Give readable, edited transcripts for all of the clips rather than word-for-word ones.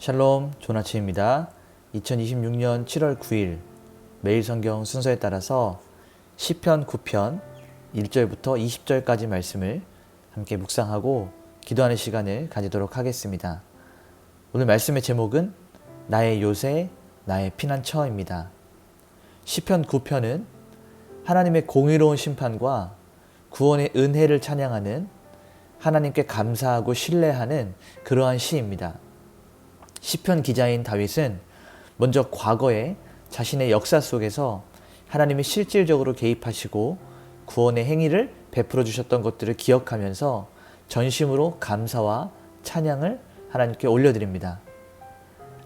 샬롬, 조나치입니다. 2026년 7월 9일 매일 성경 순서에 따라서 시편 9편 1절부터 20절까지 말씀을 함께 묵상하고 기도하는 시간을 가지도록 하겠습니다. 오늘 말씀의 제목은 나의 요새, 나의 피난처입니다. 시편 9편은 하나님의 공의로운 심판과 구원의 은혜를 찬양하는, 하나님께 감사하고 신뢰하는 그러한 시입니다. 시편 기자인 다윗은 먼저 과거에 자신의 역사 속에서 하나님이 실질적으로 개입하시고 구원의 행위를 베풀어 주셨던 것들을 기억하면서 전심으로 감사와 찬양을 하나님께 올려드립니다.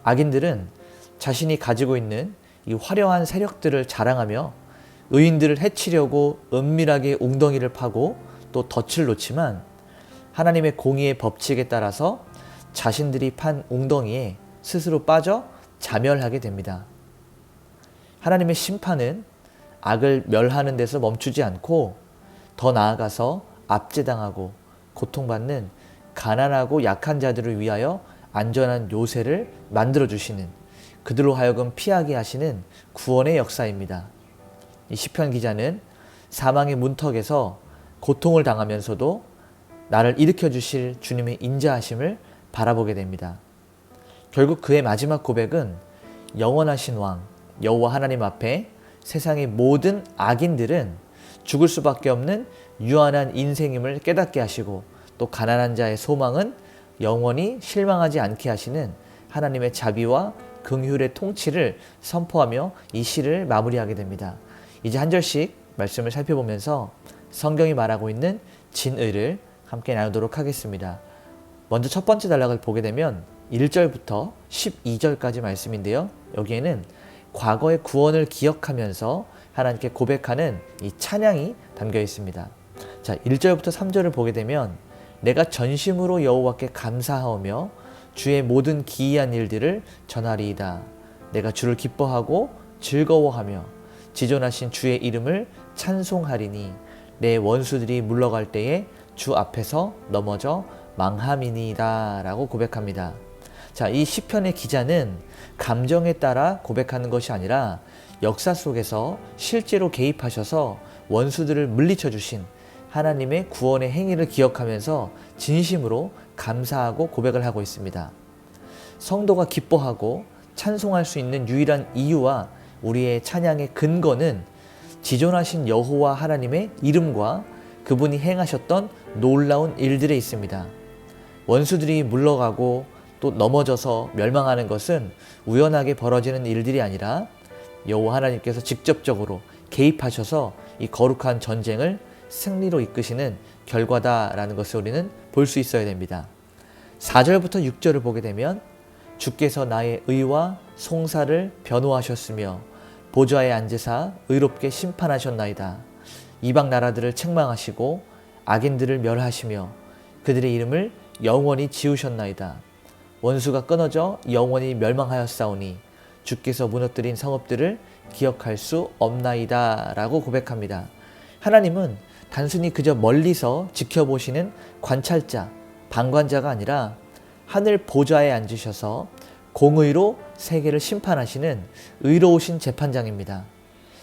악인들은 자신이 가지고 있는 이 화려한 세력들을 자랑하며 의인들을 해치려고 은밀하게 웅덩이를 파고 또 덫을 놓지만, 하나님의 공의의 법칙에 따라서 자신들이 판 웅덩이에 스스로 빠져 자멸하게 됩니다. 하나님의 심판은 악을 멸하는 데서 멈추지 않고 더 나아가서 압제당하고 고통받는 가난하고 약한 자들을 위하여 안전한 요새를 만들어주시는, 그들로 하여금 피하게 하시는 구원의 역사입니다. 이 시편 기자는 사망의 문턱에서 고통을 당하면서도 나를 일으켜 주실 주님의 인자하심을 바라보게 됩니다. 결국 그의 마지막 고백은 영원하신 왕 여호와 하나님 앞에 세상의 모든 악인들은 죽을 수밖에 없는 유한한 인생임을 깨닫게 하시고, 또 가난한 자의 소망은 영원히 실망하지 않게 하시는 하나님의 자비와 긍휼의 통치를 선포하며 이 시를 마무리하게 됩니다. 이제 한 절씩 말씀을 살펴보면서 성경이 말하고 있는 진의를 함께 나누도록 하겠습니다. 먼저 첫 번째 단락을 보게 되면 1절부터 12절까지 말씀인데요. 여기에는 과거의 구원을 기억하면서 하나님께 고백하는 이 찬양이 담겨 있습니다. 자, 1절부터 3절을 보게 되면 내가 전심으로 여호와께 감사하오며 주의 모든 기이한 일들을 전하리이다. 내가 주를 기뻐하고 즐거워하며 지존하신 주의 이름을 찬송하리니 내 원수들이 물러갈 때에 주 앞에서 넘어져 망함이니이다 라고 고백합니다. 자, 이 시편의 기자는 감정에 따라 고백하는 것이 아니라 역사 속에서 실제로 개입하셔서 원수들을 물리쳐 주신 하나님의 구원의 행위를 기억하면서 진심으로 감사하고 고백을 하고 있습니다. 성도가 기뻐하고 찬송할 수 있는 유일한 이유와 우리의 찬양의 근거는 지존하신 여호와 하나님의 이름과 그분이 행하셨던 놀라운 일들에 있습니다. 원수들이 물러가고 또 넘어져서 멸망하는 것은 우연하게 벌어지는 일들이 아니라 여호와 하나님께서 직접적으로 개입하셔서 이 거룩한 전쟁을 승리로 이끄시는 결과다라는 것을 우리는 볼 수 있어야 됩니다. 4절부터 6절을 보게 되면 주께서 나의 의와 송사를 변호하셨으며 보좌에 앉으사 의롭게 심판하셨나이다. 이방 나라들을 책망하시고 악인들을 멸하시며 그들의 이름을 영원히 지우셨나이다. 원수가 끊어져 영원히 멸망하였사오니 주께서 무너뜨린 성읍들을 기억할 수 없나이다 라고 고백합니다. 하나님은 단순히 그저 멀리서 지켜보시는 관찰자, 방관자가 아니라 하늘 보좌에 앉으셔서 공의로 세계를 심판하시는 의로우신 재판장입니다.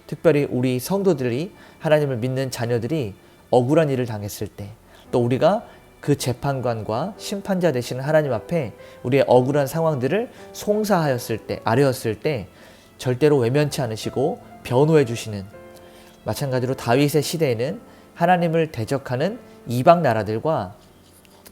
특별히 우리 성도들이, 하나님을 믿는 자녀들이 억울한 일을 당했을 때, 또 우리가 그 재판관과 심판자 되시는 하나님 앞에 우리의 억울한 상황들을 송사하였을 때, 아뢰었을 때 절대로 외면치 않으시고 변호해 주시는, 마찬가지로 다윗의 시대에는 하나님을 대적하는 이방 나라들과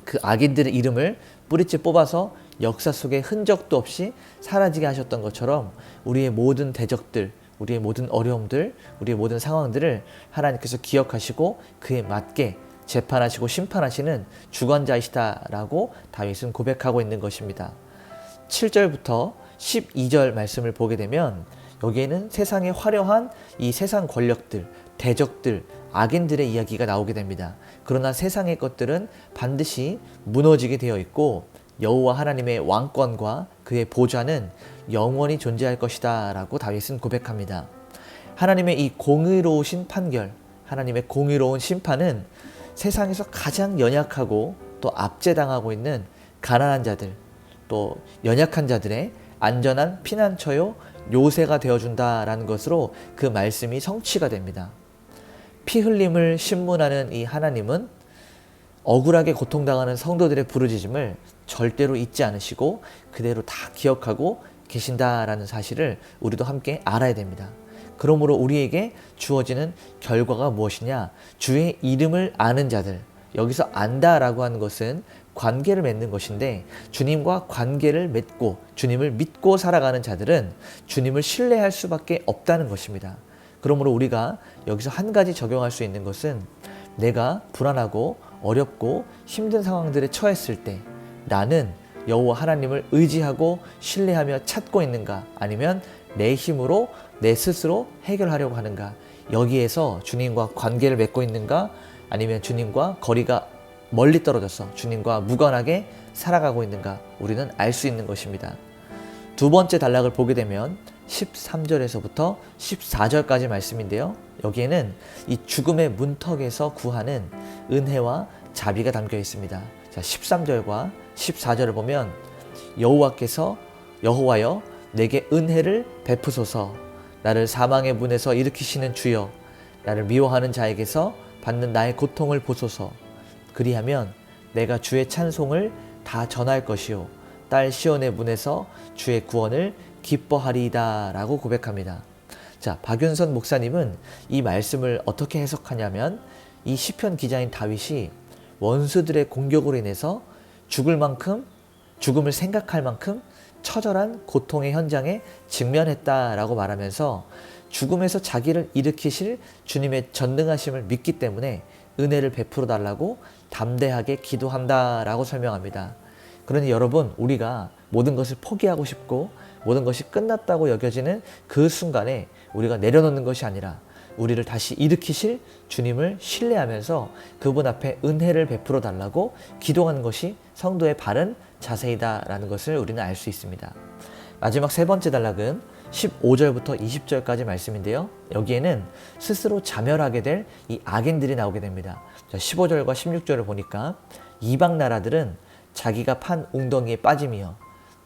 그 악인들의 이름을 뿌리째 뽑아서 역사 속에 흔적도 없이 사라지게 하셨던 것처럼 우리의 모든 대적들, 우리의 모든 어려움들, 우리의 모든 상황들을 하나님께서 기억하시고 그에 맞게 재판하시고 심판하시는 주관자이시다라고 다윗은 고백하고 있는 것입니다. 7절부터 12절 말씀을 보게 되면 여기에는 세상의 화려한 이 세상 권력들, 대적들, 악인들의 이야기가 나오게 됩니다. 그러나 세상의 것들은 반드시 무너지게 되어 있고 여호와 하나님의 왕권과 그의 보좌는 영원히 존재할 것이다 라고 다윗은 고백합니다. 하나님의 이 공의로우신 판결, 하나님의 공의로운 심판은 세상에서 가장 연약하고 또 압제당하고 있는 가난한 자들, 또 연약한 자들의 안전한 피난처요 요새가 되어준다라는 것으로 그 말씀이 성취가 됩니다. 피 흘림을 신문하는 이 하나님은 억울하게 고통당하는 성도들의 부르짖음을 절대로 잊지 않으시고 그대로 다 기억하고 계신다라는 사실을 우리도 함께 알아야 됩니다. 그러므로 우리에게 주어지는 결과가 무엇이냐? 주의 이름을 아는 자들, 여기서 안다라고 하는 것은 관계를 맺는 것인데, 주님과 관계를 맺고 주님을 믿고 살아가는 자들은 주님을 신뢰할 수밖에 없다는 것입니다. 그러므로 우리가 여기서 한 가지 적용할 수 있는 것은, 내가 불안하고 어렵고 힘든 상황들에 처했을 때 나는 여호와 하나님을 의지하고 신뢰하며 찾고 있는가, 아니면 내 힘으로 내 스스로 해결하려고 하는가, 여기에서 주님과 관계를 맺고 있는가, 아니면 주님과 거리가 멀리 떨어져서 주님과 무관하게 살아가고 있는가, 우리는 알 수 있는 것입니다. 두 번째 단락을 보게 되면 13절에서부터 14절까지 말씀인데요, 여기에는 이 죽음의 문턱에서 구하는 은혜와 자비가 담겨 있습니다. 자, 13절과 14절을 보면, 여호와여 내게 은혜를 베푸소서, 나를 사망의 문에서 일으키시는 주여, 나를 미워하는 자에게서 받는 나의 고통을 보소서. 그리하면 내가 주의 찬송을 다 전할 것이요, 딸 시온의 문에서 주의 구원을 기뻐하리이다 라고 고백합니다. 자, 박윤선 목사님은 이 말씀을 어떻게 해석하냐면, 이 시편 기자인 다윗이 원수들의 공격으로 인해서 죽을 만큼, 죽음을 생각할 만큼 처절한 고통의 현장에 직면했다라고 말하면서, 죽음에서 자기를 일으키실 주님의 전능하심을 믿기 때문에 은혜를 베풀어 달라고 담대하게 기도한다라고 설명합니다. 그러니 여러분, 우리가 모든 것을 포기하고 싶고 모든 것이 끝났다고 여겨지는 그 순간에 우리가 내려놓는 것이 아니라, 우리를 다시 일으키실 주님을 신뢰하면서 그분 앞에 은혜를 베풀어 달라고 기도하는 것이 성도의 바른 자세이다라는 것을 우리는 알 수 있습니다. 마지막 세 번째 단락은 15절부터 20절까지 말씀인데요, 여기에는 스스로 자멸하게 될 이 악인들이 나오게 됩니다. 15절과 16절을 보니까, 이방 나라들은 자기가 판 웅덩이에 빠짐이여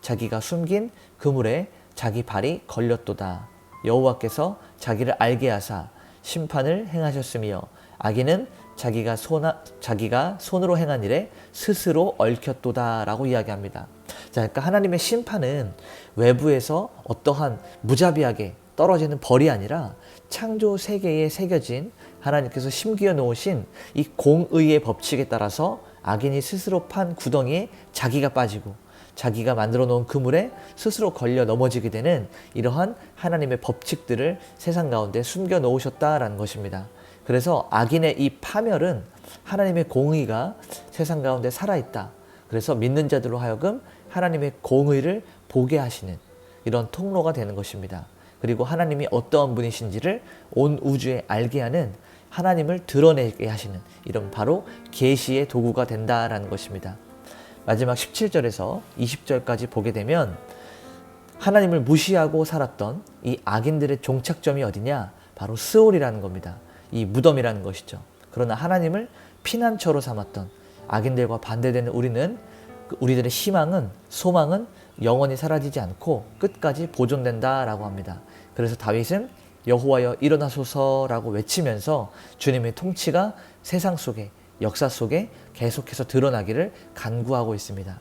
자기가 숨긴 그물에 자기 발이 걸렸도다. 여호와께서 자기를 알게 하사 심판을 행하셨으며, 악인은 자기가 손으로 행한 일에 스스로 얽혔도다 라고 이야기합니다. 자, 그러니까 하나님의 심판은 외부에서 어떠한 무자비하게 떨어지는 벌이 아니라, 창조 세계에 새겨진 하나님께서 심기어 놓으신 이 공의의 법칙에 따라서 악인이 스스로 판 구덩이에 자기가 빠지고 자기가 만들어 놓은 그물에 스스로 걸려 넘어지게 되는 이러한 하나님의 법칙들을 세상 가운데 숨겨 놓으셨다라는 것입니다. 그래서 악인의 이 파멸은 하나님의 공의가 세상 가운데 살아있다, 그래서 믿는 자들로 하여금 하나님의 공의를 보게 하시는 이런 통로가 되는 것입니다. 그리고 하나님이 어떠한 분이신지를 온 우주에 알게 하는, 하나님을 드러내게 하시는 이런 바로 계시의 도구가 된다라는 것입니다. 마지막 17절에서 20절까지 보게 되면, 하나님을 무시하고 살았던 이 악인들의 종착점이 어디냐? 바로 스올이라는 겁니다. 이 무덤이라는 것이죠. 그러나 하나님을 피난처로 삼았던 악인들과 반대되는 우리들의 희망은, 소망은 영원히 사라지지 않고 끝까지 보존된다라고 합니다. 그래서 다윗은 여호와여 일어나소서라고 외치면서 주님의 통치가 세상 속에, 역사 속에 계속해서 드러나기를 간구하고 있습니다.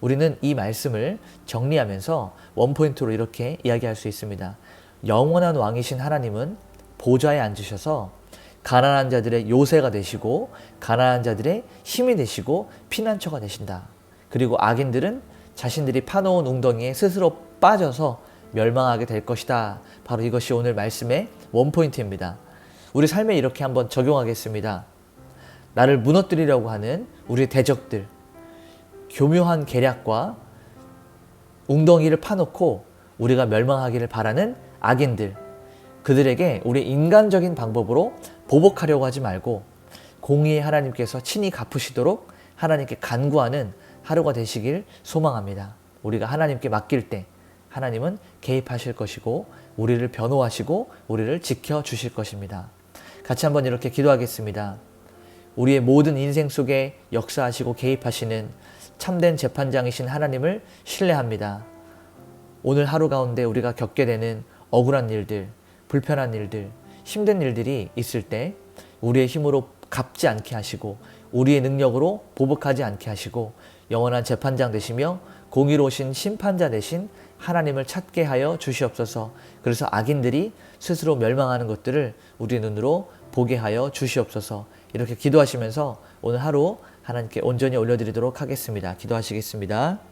우리는 이 말씀을 정리하면서 원포인트로 이렇게 이야기할 수 있습니다. 영원한 왕이신 하나님은 보좌에 앉으셔서 가난한 자들의 요새가 되시고, 가난한 자들의 힘이 되시고 피난처가 되신다. 그리고 악인들은 자신들이 파놓은 웅덩이에 스스로 빠져서 멸망하게 될 것이다. 바로 이것이 오늘 말씀의 원포인트입니다. 우리 삶에 이렇게 한번 적용하겠습니다. 나를 무너뜨리려고 하는 우리의 대적들, 교묘한 계략과 웅덩이를 파놓고 우리가 멸망하기를 바라는 악인들, 그들에게 우리 인간적인 방법으로 보복하려고 하지 말고 공의의 하나님께서 친히 갚으시도록 하나님께 간구하는 하루가 되시길 소망합니다. 우리가 하나님께 맡길 때 하나님은 개입하실 것이고 우리를 변호하시고 우리를 지켜주실 것입니다. 같이 한번 이렇게 기도하겠습니다. 우리의 모든 인생 속에 역사하시고 개입하시는 참된 재판장이신 하나님을 신뢰합니다. 오늘 하루 가운데 우리가 겪게 되는 억울한 일들, 불편한 일들, 힘든 일들이 있을 때 우리의 힘으로 갚지 않게 하시고 우리의 능력으로 보복하지 않게 하시고 영원한 재판장 되시며 공의로우신 심판자 되신 하나님을 찾게 하여 주시옵소서. 그래서 악인들이 스스로 멸망하는 것들을 우리 눈으로 보게 하여 주시옵소서. 이렇게 기도하시면서 오늘 하루 하나님께 온전히 올려드리도록 하겠습니다. 기도하시겠습니다.